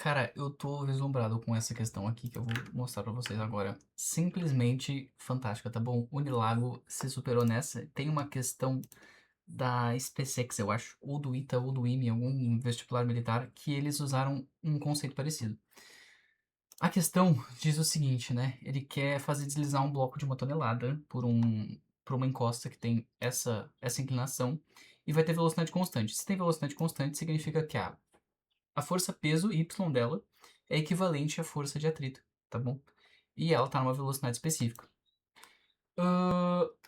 Cara, eu tô vislumbrado com essa questão aqui que eu vou mostrar pra vocês agora. Simplesmente fantástica, tá bom? Unilago se superou nessa. Tem uma questão da SpaceX, eu acho, ou do ITA ou do IME, algum vestibular militar, que eles usaram um conceito parecido. A questão diz o seguinte, né? Ele quer fazer deslizar um bloco de 1 tonelada por uma encosta que tem essa inclinação e vai ter velocidade constante. Se tem velocidade constante, significa que a força peso y dela é equivalente à força de atrito, tá bom? E ela tá numa velocidade específica.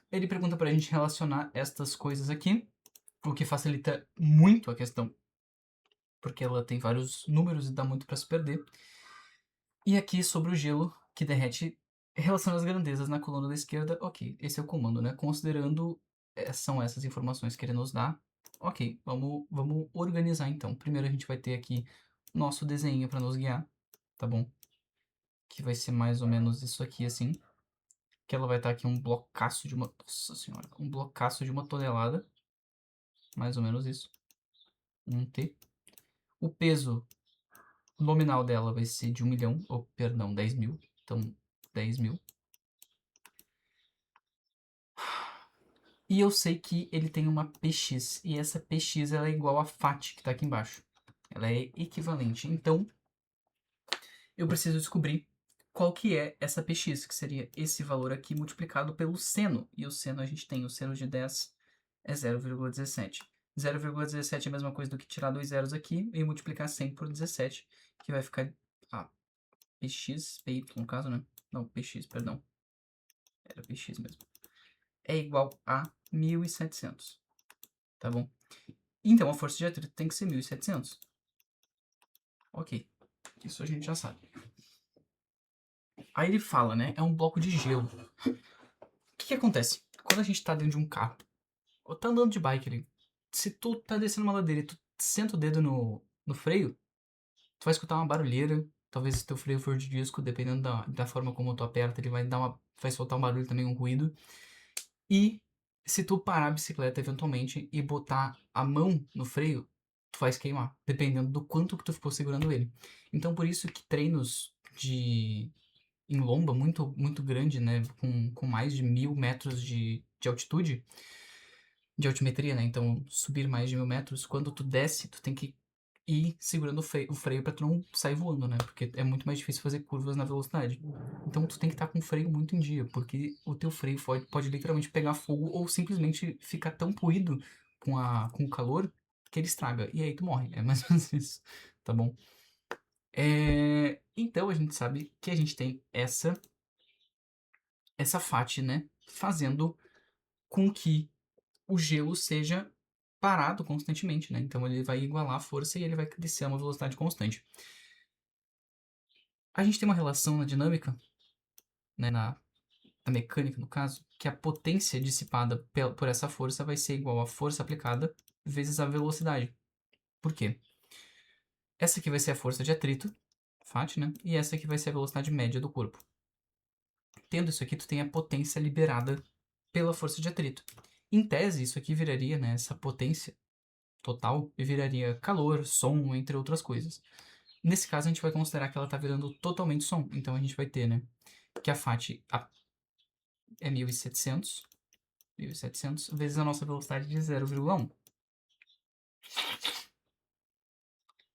Ele pergunta pra gente relacionar estas coisas aqui, o que facilita muito a questão, porque ela tem vários números e dá muito pra se perder. E aqui sobre o gelo que derrete, relaciona as grandezas na coluna da esquerda. Ok, esse é o comando, né? Considerando são essas informações que ele nos dá. Ok, vamos organizar então. Primeiro a gente vai ter aqui nosso desenho para nos guiar, tá bom? Que vai ser mais ou menos isso aqui assim. Que ela vai estar aqui um blocaço de uma... Nossa senhora, um blocaço de 1 tonelada. Mais ou menos isso. Um T. O peso nominal dela vai ser de 1 milhão, ou perdão, 10 mil. Então, 10 mil. E eu sei que ele tem uma PX, e essa PX ela é igual a FAT, que está aqui embaixo. Ela é equivalente. Então, eu preciso descobrir qual que é essa PX, que seria esse valor aqui multiplicado pelo seno. E o seno a gente tem, o seno de 10 é 0,17. 0,17 é a mesma coisa do que tirar dois zeros aqui e multiplicar 100 por 17, que vai ficar... PX, PY no caso, né? Não, PX, perdão. Era PX mesmo. É igual a 1.700, tá bom? Então a força de atrito tem que ser 1.700. Ok, isso a gente já sabe. Aí ele fala, né? É um bloco de gelo. O que acontece? Quando a gente tá dentro de um carro, ou tá andando de bike ali, se tu tá descendo uma ladeira e tu senta o dedo no freio, tu vai escutar uma barulheira. Talvez se teu freio for de disco, dependendo da forma como tu aperta, ele vai soltar um barulho também, um ruído. E se tu parar a bicicleta eventualmente e botar a mão no freio, tu faz queimar, dependendo do quanto que tu ficou segurando ele. Então por isso que treinos em lomba muito, muito grande, né, com mais de 1.000 metros de altitude, de altimetria, né, então subir mais de 1.000 metros, quando tu desce, tu tem que ir segurando o freio pra tu não sair voando, né, porque é muito mais difícil fazer curvas na velocidade. Então tu tem que estar com o freio muito em dia, porque o teu freio pode literalmente pegar fogo ou simplesmente ficar tão poído com o calor que ele estraga, e aí tu morre, é mais ou menos isso, tá bom? Então a gente sabe que a gente tem essa FAT, né, fazendo com que o gelo seja parado constantemente, né? Então ele vai igualar a força e ele vai crescer a uma velocidade constante. A gente tem uma relação na dinâmica, né, na mecânica no caso, que a potência dissipada por essa força vai ser igual à força aplicada vezes a velocidade. Por quê? Essa aqui vai ser a força de atrito, FAT, né? E essa aqui vai ser a velocidade média do corpo. Tendo isso aqui, tu tem a potência liberada pela força de atrito. Em tese, isso aqui viraria, né, essa potência total, viraria calor, som, entre outras coisas. Nesse caso, a gente vai considerar que ela está virando totalmente som. Então, a gente vai ter, né, que a FAT é 1.700 vezes a nossa velocidade de 0,1.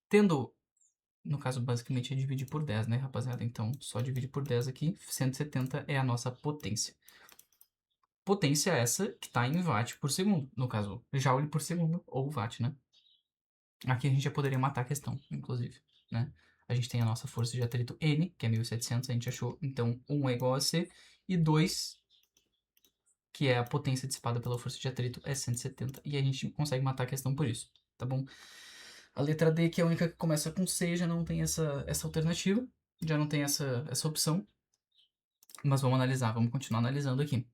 Tendo, no caso, basicamente é dividir por 10, né, rapaziada? Então, só dividir por 10 aqui, 170 é a nossa potência. Potência essa que está em watt por segundo, no caso, joule por segundo, ou watt, né? Aqui a gente já poderia matar a questão, inclusive, né? A gente tem a nossa força de atrito N, que é 1.700, a gente achou. Então, 1 é igual a C, e 2, que é a potência dissipada pela força de atrito, é 170. E a gente consegue matar a questão por isso, tá bom? A letra D, que é a única que começa com C, já não tem essa alternativa, já não tem essa opção. Mas vamos analisar, vamos continuar analisando aqui,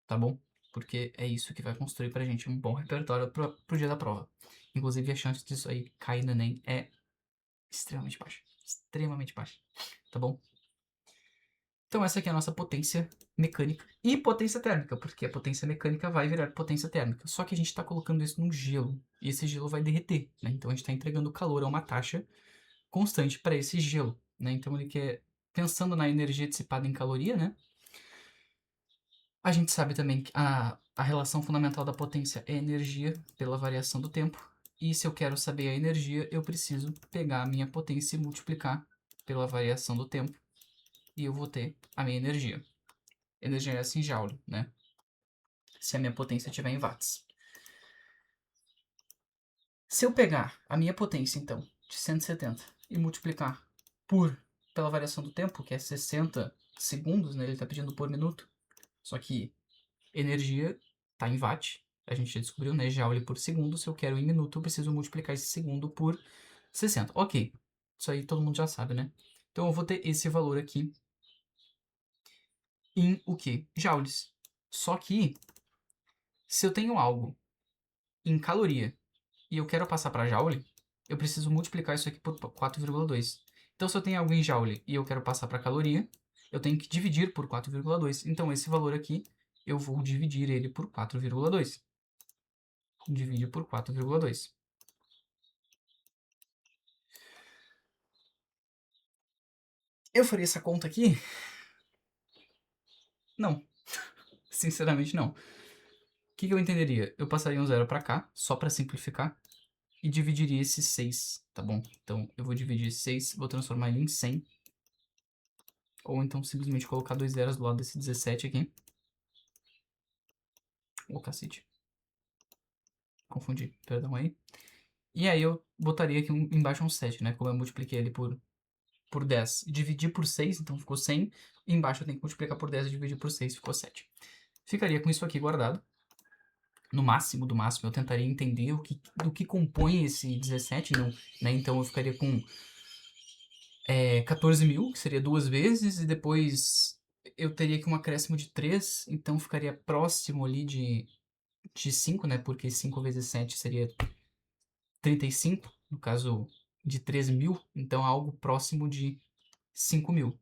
tá bom? Porque é isso que vai construir pra gente um bom repertório pro dia da prova. Inclusive, a chance disso aí cair no Enem é extremamente baixa. Extremamente baixa. Tá bom? Então essa aqui é a nossa potência mecânica e potência térmica, porque a potência mecânica vai virar potência térmica. Só que a gente está colocando isso num gelo, e esse gelo vai derreter, né? Então a gente está entregando calor a uma taxa constante para esse gelo, né? Então ele quer, pensando na energia dissipada em caloria, né? A gente sabe também que a relação fundamental da potência é energia pela variação do tempo. E se eu quero saber a energia, eu preciso pegar a minha potência e multiplicar pela variação do tempo. E eu vou ter a minha energia. Energia é assim em joule, né? Se a minha potência estiver em watts. Se eu pegar a minha potência, então, de 170 e multiplicar pela variação do tempo, que é 60 segundos, né? Ele está pedindo por minuto. Só que energia está em watt. A gente já descobriu, né? Joule por segundo. Se eu quero em minuto, eu preciso multiplicar esse segundo por 60. Ok. Isso aí todo mundo já sabe, né? Então eu vou ter esse valor aqui em o quê? Joules. Só que, se eu tenho algo em caloria e eu quero passar para joule, eu preciso multiplicar isso aqui por 4,2. Então, se eu tenho algo em joule e eu quero passar para caloria, eu tenho que dividir por 4,2. Então, esse valor aqui, eu vou dividir ele por 4,2. Divide por 4,2. Eu faria essa conta aqui? Não. Sinceramente, não. O que eu entenderia? Eu passaria um zero para cá, só para simplificar, e dividiria esse 6, tá bom? Então, eu vou dividir 6, vou transformar ele em 100. Ou então, simplesmente colocar 2 zeros do lado desse 17 aqui. Ô, cacete. Confundi, perdão aí. E aí eu botaria aqui embaixo um 7, né? Como eu multipliquei ele por 10 e dividi por 6, então ficou 100. E embaixo eu tenho que multiplicar por 10 e dividir por 6, ficou 7. Ficaria com isso aqui guardado. No máximo do máximo, eu tentaria entender do que compõe esse 17, não, né? Então eu ficaria com 14 mil, que seria 2 vezes, e depois eu teria aqui um acréscimo de 3, então ficaria próximo ali de 5, né? Porque 5 vezes 7 seria 35, no caso de 13 mil, então algo próximo de 5 mil.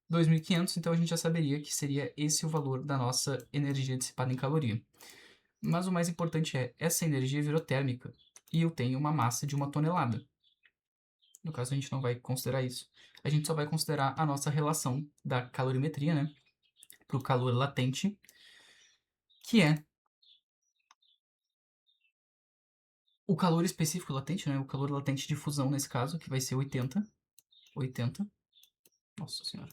2.500, então a gente já saberia que seria esse o valor da nossa energia dissipada em caloria. Mas o mais importante é, essa energia virou térmica, e eu tenho uma massa de 1 tonelada. No caso, a gente não vai considerar isso. A gente só vai considerar a nossa relação da calorimetria, né, para o calor latente, que é o calor específico latente, né, o calor latente de fusão nesse caso, que vai ser 80. Nossa senhora.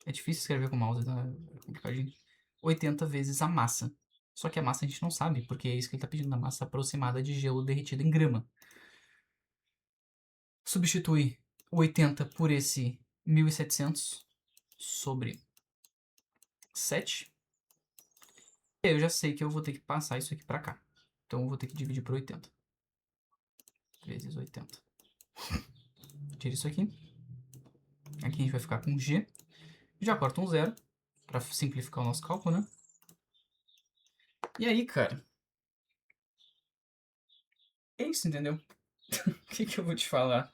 É difícil escrever com mouse, tá? É complicadinho. 80 vezes a massa. Só que a massa a gente não sabe, porque é isso que ele está pedindo, a massa aproximada de gelo derretido em grama. Substitui o 80 por esse 1.700 sobre 7. E aí eu já sei que eu vou ter que passar isso aqui para cá. Então eu vou ter que dividir por 80. Vezes 80. Tira isso aqui. Aqui a gente vai ficar com G. Já corta um zero, para simplificar o nosso cálculo, né? E aí, cara, é isso, entendeu? O que eu vou te falar?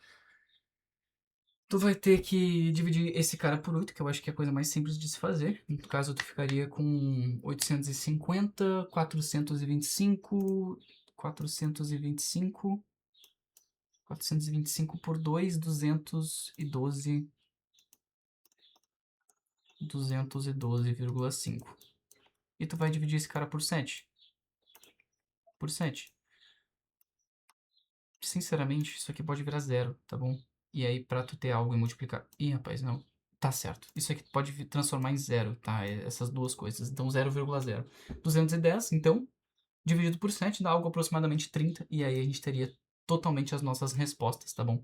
Tu vai ter que dividir esse cara por 8, que eu acho que é a coisa mais simples de se fazer. No caso, tu ficaria com 850, 425, 425, 425 por 2, 212, 212,5. E tu vai dividir esse cara por 7. Por 7. Sinceramente, isso aqui pode virar zero, tá bom? E aí, pra tu ter algo e multiplicar... Ih, rapaz, não. Tá certo. Isso aqui pode transformar em zero, tá? Essas duas coisas. Então, 0,0. 210, então, dividido por 7 dá algo aproximadamente 30. E aí a gente teria totalmente as nossas respostas, tá bom?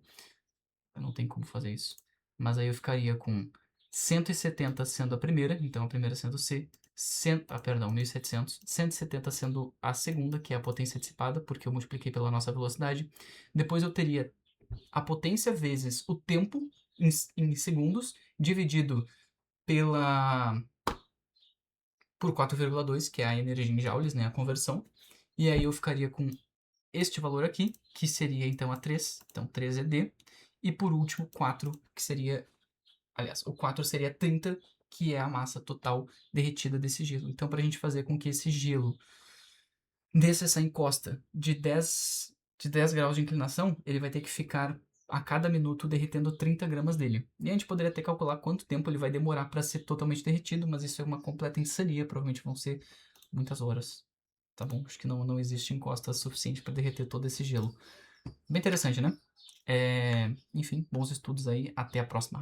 Eu não tenho como fazer isso. Mas aí eu ficaria com 170 sendo a primeira. Então, a primeira sendo C. 1.700. 170 sendo a segunda, que é a potência dissipada, porque eu multipliquei pela nossa velocidade. Depois eu teria a potência vezes o tempo em segundos, dividido por 4,2, que é a energia em joules, né, a conversão. E aí eu ficaria com este valor aqui, que seria então a 3, então 3 é D. E por último, 4, que seria... Aliás, o 4 seria 30, que é a massa total derretida desse gelo. Então, para a gente fazer com que esse gelo desça essa encosta de 10 graus de inclinação, ele vai ter que ficar a cada minuto derretendo 30 gramas dele. E a gente poderia até calcular quanto tempo ele vai demorar para ser totalmente derretido, mas isso é uma completa insania, provavelmente vão ser muitas horas. Tá bom? Acho que não existe encosta suficiente para derreter todo esse gelo. Bem interessante, né? Enfim, bons estudos aí. Até a próxima.